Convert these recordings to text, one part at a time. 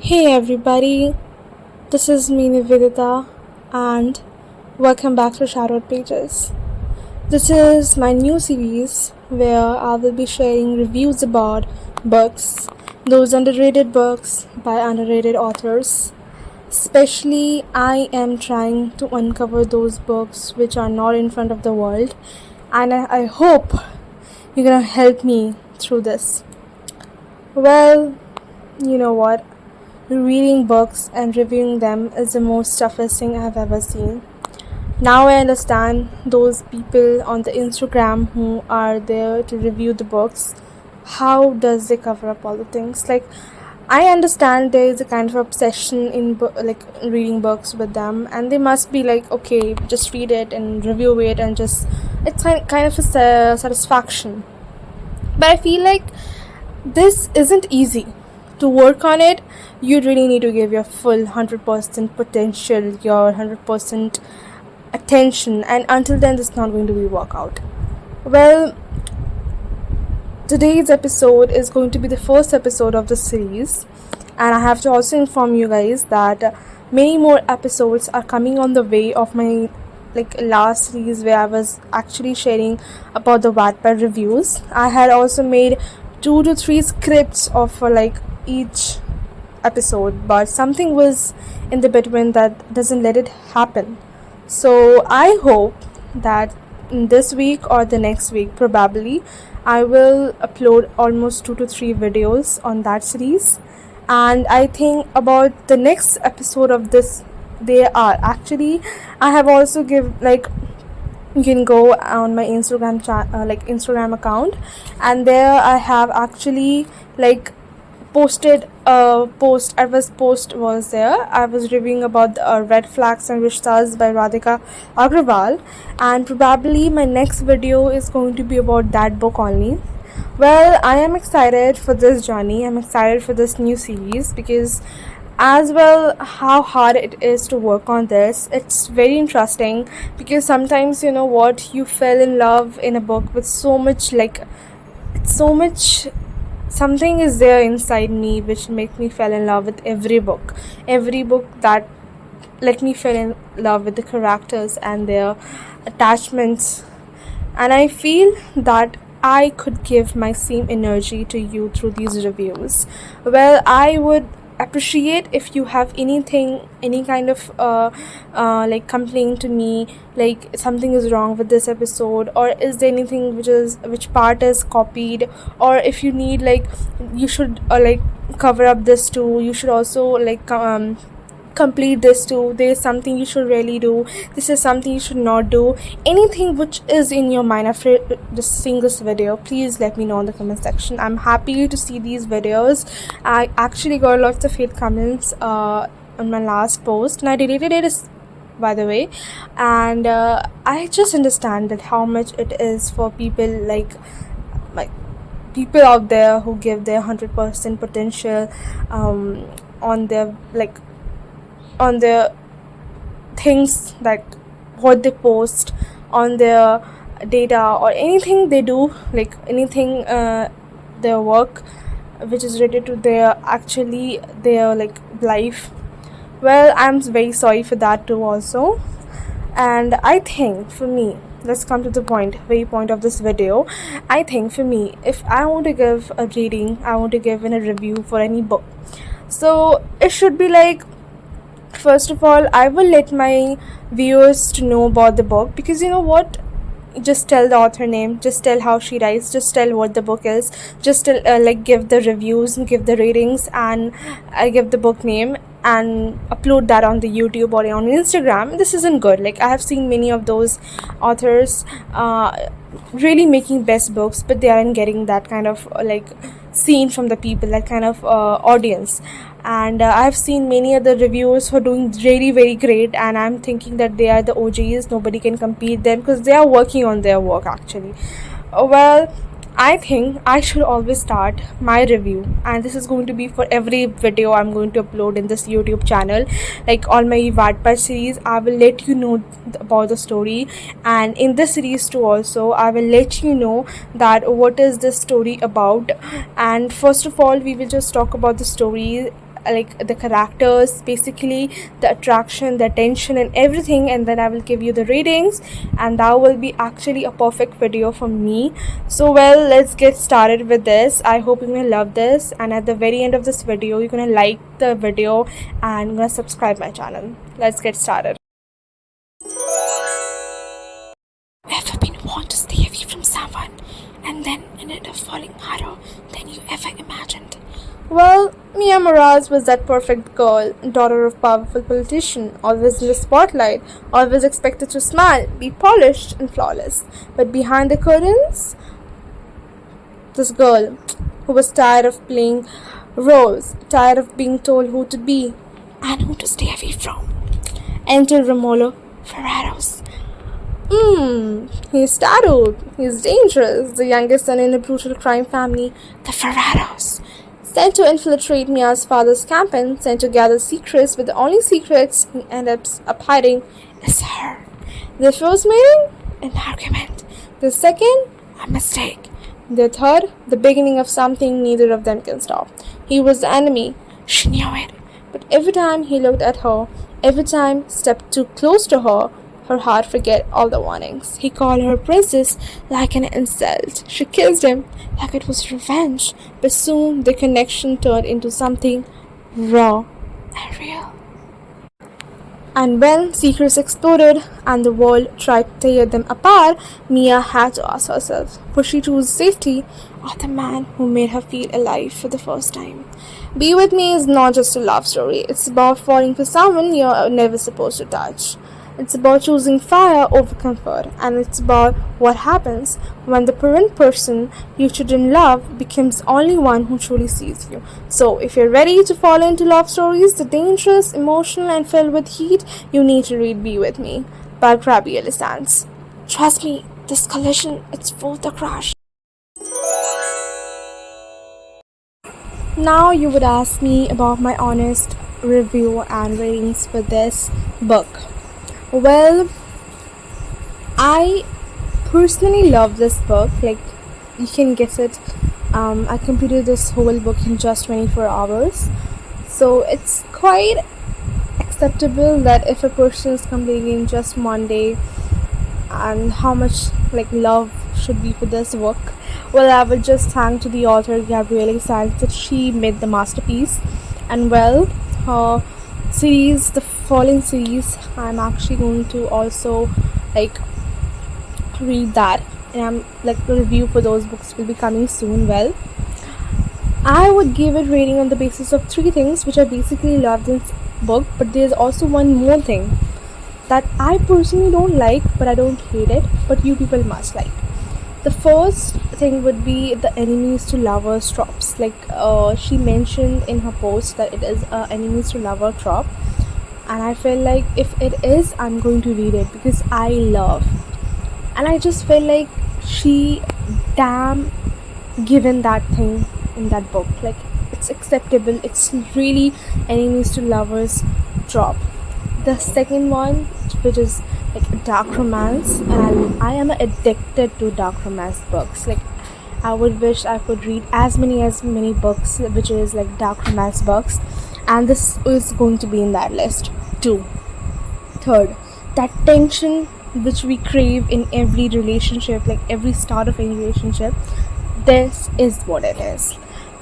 Hey everybody, this is me Nivedita and welcome back to Shadowed Pages. This is my new series where I will be sharing reviews about books, those underrated books by underrated authors. Especially, I am trying to uncover those books which are not in front of the world, and I hope you're gonna help me through this. Well, you know what? Reading books and reviewing them is the most toughest thing I've ever seen. Now I understand those people on the Instagram who are there to review the books. How does they cover up all the things? Like, I understand there is a kind of obsession in reading books with them, and they must be like, okay, just read it and review it, and just it's kind of a satisfaction. But I feel like this isn't easy. To work on it, you really need to give your full 100% potential, your 100% attention, and until then, it's not going to be workout. Well, today's episode is going to be the first episode of the series, and I have to also inform you guys that many more episodes are coming on the way of my last series where I was actually sharing about the Wattpad reviews. I had also made 2 to 3 scripts of each episode, but something was in the between that doesn't let it happen. So I hope that in this week or the next week probably I will upload almost 2 to 3 videos on that series, and I think about the next episode of this they are actually I have also you can go on my Instagram account, and there I have actually posted a post. Post was there. I was reviewing about Red Flags and Rishtas by Radhika Agrawal, and probably my next video is going to be about that book only. Well, I am excited for this journey. I'm excited for this new series because as well how hard it is to work on this. It's very interesting because sometimes you know what, you fell in love in a book with so much something is there inside me which makes me fall in love with every book that let me fall in love with the characters and their attachments, and I feel that I could give my same energy to you through these reviews. Well, I would appreciate if you have any kind of complaint to me, like something is wrong with this episode, or is there anything which part is copied, or if you need you should cover up this too, you should also complete this too, there's something you should really do, this is something you should not do, anything which is in your mind after just seeing this video, please let me know in the comment section. I'm happy to see these videos. I actually got lots of hate comments on my last post, and I deleted it by the way, and I just understand that how much it is for people like people out there who give their 100% potential on their things, like what they post on their data or anything they do, anything their work which is related to their life. Well, I'm very sorry for that too also, and I think for me, let's come to the very point of this video. I think for me, if I want to give a reading, I want to give in a review for any book, so it should be first of all, I will let my viewers to know about the book, because you know what, just tell the author name, just tell how she writes, just tell what the book is, just tell, give the reviews and give the ratings, and I give the book name and upload that on the YouTube or on Instagram. This isn't good. I have seen many of those authors really making best books, but they aren't getting that kind of seen from the people, that kind of audience. And I've seen many other reviewers who are doing really very great, and I'm thinking that they are the OGs, nobody can compete them because they are working on their work actually. Well, I think I should always start my review, and this is going to be for every video I'm going to upload in this YouTube channel. On my Wattpad series, I will let you know about the story, and in this series too also, I will let you know that what is this story about. And first of all, we will just talk about the story like the characters, basically the attraction, the attention, and everything, and then I will give you the ratings, and that will be actually a perfect video for me. So well, let's get started with this. I hope you're gonna love this, and at the very end of this video you're gonna like the video and gonna subscribe my channel. Let's get started. Ever been want to stay away from someone and then ended up falling harder than you ever imagined? Well, Mia Moraz was that perfect girl, daughter of powerful politician, always in the spotlight, always expected to smile, be polished and flawless. But behind the curtains, this girl who was tired of playing roles, tired of being told who to be and who to stay away from. Enter Romolo Ferraros. He's tattooed, he's dangerous, the youngest son in a brutal crime family, the Ferraros. Sent to infiltrate Mia's father's campaign, sent to gather secrets, but the only secrets he ends up hiding is her. The first meeting? An argument. The second? A mistake. The third? The beginning of something neither of them can stop. He was the enemy. She knew it. But every time he looked at her, every time stepped too close to her, her heart forget all the warnings. He called her princess like an insult. She kissed him like it was revenge. But soon the connection turned into something raw and real. And when secrets exploded and the world tried to tear them apart, Mia had to ask herself, would she choose safety or the man who made her feel alive for the first time? Be With Me is not just a love story. It's about falling for someone you're never supposed to touch. It's about choosing fire over comfort, and it's about what happens when the current person you shouldn't love becomes only one who truly sees you. So, if you're ready to fall into love stories, the dangerous, emotional, and filled with heat, you need to read Be With Me by Gabrielle Sands. Trust me, this collision, it's worth the crash. Now you would ask me about my honest review and ratings for this book. Well, I personally love this book. Like, you can guess it. I completed this whole book in just 24 hours. So it's quite acceptable that if a person is completing in just one day, and how much like love should be for this book. Well, I would just thank to the author Gabrielle Sands that she made the masterpiece. And well, her series, the Fallen series, I'm actually going to also like read that, and I'm like the review for those books will be coming soon. Well, I would give it rating on the basis of three things which I basically loved in this book, but there's also one more thing that I personally don't like, but I don't hate it, but you people must like. The first thing would be the enemies to lovers tropes. Like she mentioned in her post that it is enemies to lover trope, and I feel like if it is, I'm going to read it because I love, and I just feel like she damn given that thing in that book. Like, it's acceptable, it's really enemies to lovers trope. The second one, which is like dark romance, and I am addicted to dark romance books. Like, I would wish I could read as many books which is like dark romance books, and this is going to be in that list too. Third, that tension which we crave in every relationship, like every start of any relationship, this is what it is.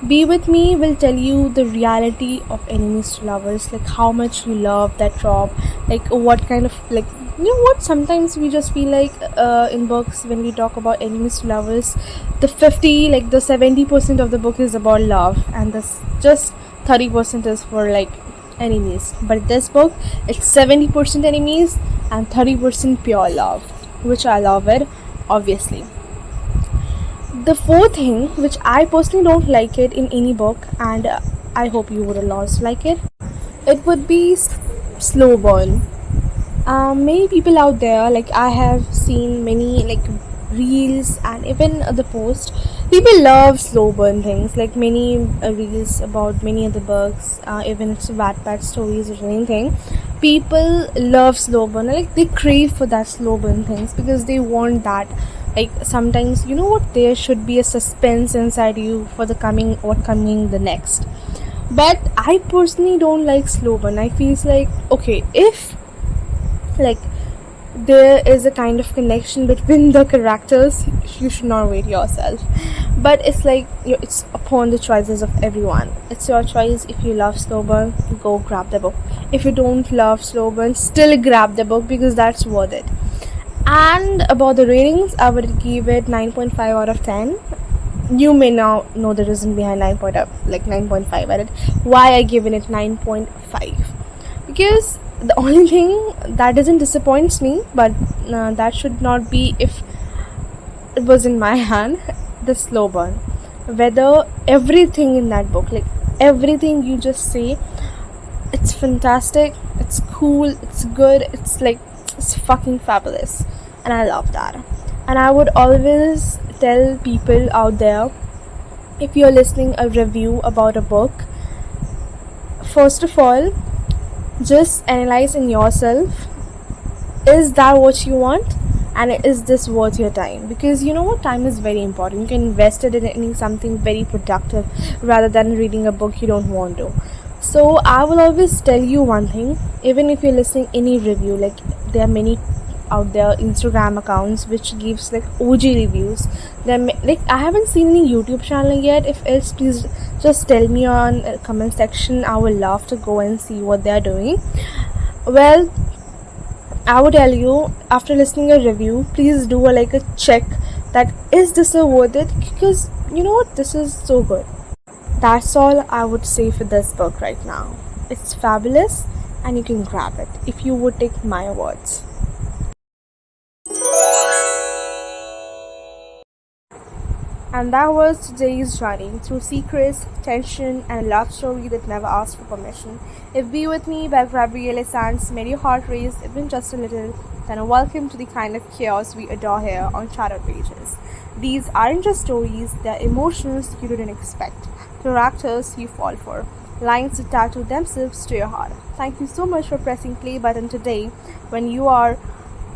Be With Me will tell you the reality of enemies to lovers, like how much we love that trope, like what kind of, like, you know what, sometimes we just feel like in books when we talk about enemies to lovers, the 70% of the book is about love, and this just 30% is for like enemies. But this book, it's 70% enemies and 30% pure love, which I love it, obviously. The fourth thing, which I personally don't like it in any book, and I hope you would also like it, it would be slow burn. Many people out there, like I have seen many like reels and even the post, people love slow burn things, like many reels about many other books, even it's Wattpad stories or anything. People love slow burn, like they crave for that slow burn things because they want that. Like sometimes, you know what, there should be a suspense inside you for the coming the next. But I personally don't like slow burn. I feels like, okay, if like there is a kind of connection between the characters, you should not wait yourself. But it's like it's upon the choices of everyone. It's your choice. If you love slow burn, go grab the book. If you don't love slow burn, still grab the book because that's worth it. And about the ratings, I would give it 9.5 out of 10. You may now know the reason behind 9.5 at it. Why I given it 9.5? Because the only thing that doesn't disappoints me, but that should not be if it was in my hand, the slow burn. Whether everything in that book, like everything you just say, it's fantastic, it's cool, it's good, it's fucking fabulous, and I love that. And I would always tell people out there, if you're listening a review about a book, first of all, just analyze in yourself, is that what you want, and is this worth your time? Because you know what, time is very important. You can invest it in something very productive rather than reading a book you don't want to. So I will always tell you one thing, even if you're listening any review, like there are many out there Instagram accounts which gives like OG reviews. Like I haven't seen any YouTube channel yet. If else, please just tell me on comment section. I would love to go and see what they are doing. Well, I would tell you, after listening a review, please do a check that is this a worth it, because you know what, this is so good. That's all I would say for this book right now. It's fabulous and you can grab it if you would take my words. And that was today's journey through secrets, tension, and a love story that never asked for permission. If Be With Me by Gabrielle Sands made your heart race even just a little, then a welcome to the kind of chaos we adore here on Shadowed Pages. These aren't just stories, they're emotions you didn't expect, characters you fall for, lines that tattoo themselves to your heart. Thank you so much for pressing play button today. When you are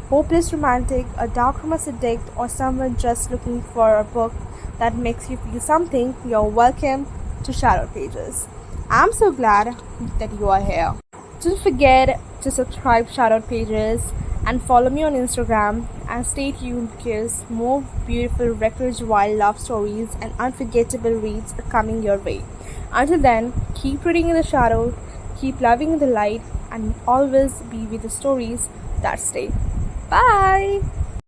hopeless romantic, a dark romance addict, or someone just looking for a book that makes you feel something, you're welcome to Shadowed Pages. I'm so glad that you are here. Don't forget to subscribe to Shadowed Pages and follow me on Instagram, and stay tuned because more beautiful records, wild love stories and unforgettable reads are coming your way. Until then, keep reading in the shadow, keep loving in the light, and always be with the stories that stay. Bye!